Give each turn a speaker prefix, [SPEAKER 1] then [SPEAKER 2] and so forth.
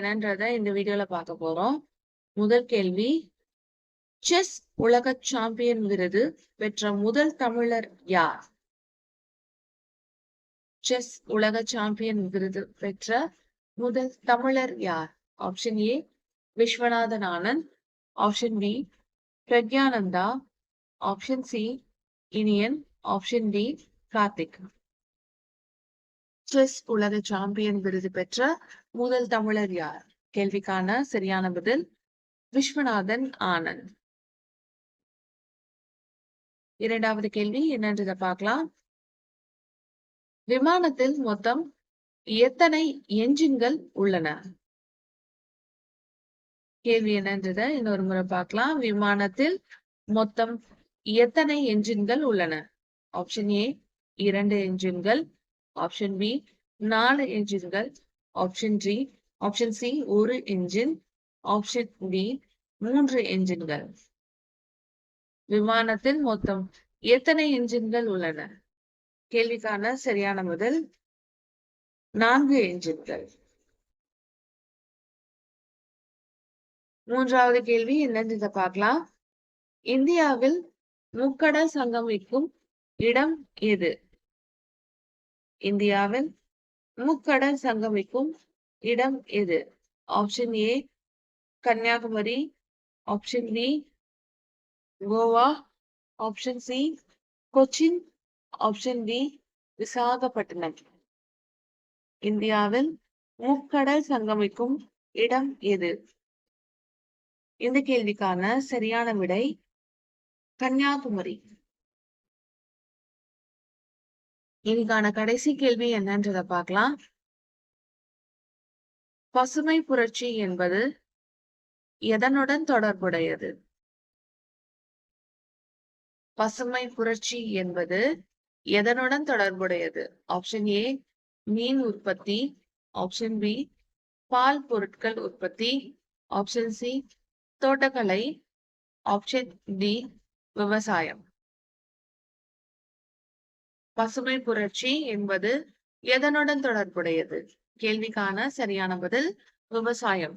[SPEAKER 1] என்னன்றத இந்த வீடியோல பார்க்க போறோம். முதல் கேள்வி, செஸ் உலக சாம்பியன் விருது பெற்ற முதல் தமிழர் யார்? செஸ் உலக சாம்பியன் விருது பெற்ற முதல் தமிழர் யார்? Option A Viswanathan Anand, option B Praggnanandhaa, option C Iniyan, option D Karthik. Chess உலக சாம்பியன் விருது பெற்ற முதல் தமிழர் யார்? கேள்விக்கான சரியான பதில் விஸ்வநாதன் ஆனந்த். இரண்டாவது கேள்வி என்னன்றதை பார்க்கலாம். விமானத்தில் மொத்தம் எத்தனை என்ஜின்கள் உள்ளன? கேள்வி என்னன்றதை இன்னொரு முறை பார்க்கலாம். விமானத்தில் மொத்தம் எத்தனை என்ஜின்கள் உள்ளன? ஆப்ஷன் ஏ 2 என்ஜின்கள், ஆப்ஷன் பி 4 என்ஜின்கள், option C 1 engine, option D 3 என்ஜின்கள். விமானத்தில் மொத்தம் எத்தனை என்ஜின்கள் உள்ளன? கேள்விக்கான சரியான பதில் 4 என்ஜின்கள். மூன்றாவது கேள்வி என்னன்னு பார்க்கலாம். இந்தியாவில் முக்கடல் சங்கமிக்கும் இடம் எது? இந்தியாவில் முக்கடல் சங்கமிக்கும் இடம் எது? Option A Kanyakumari, option B Goa, option C Cochin, option D Visakhapatnam. இந்தியாவில் முக்கடல் சங்கமிக்கும் இடம் எது? இந்த கேள்விக்கான சரியான விடை கன்னியாகுமரி. இதுக்கான கடைசி கேள்வி என்னன்றதை பார்க்கலாம். பசுமை புரட்சி என்பது எதனுடன் தொடர்புடையது? பசுமை புரட்சி என்பது எதனுடன் தொடர்புடையது? ஆப்ஷன் ஏ மீன் உற்பத்தி, ஆப்ஷன் பி பால் பொருட்கள் உற்பத்தி, ஆப்ஷன் சி தோட்டக்கலை, ஆப்ஷன் டி விவசாயம். பசுமை புரட்சி என்பது எதனுடன் தொடர்புடையது? கேள்விக்கான சரியான பதில் விவசாயம்.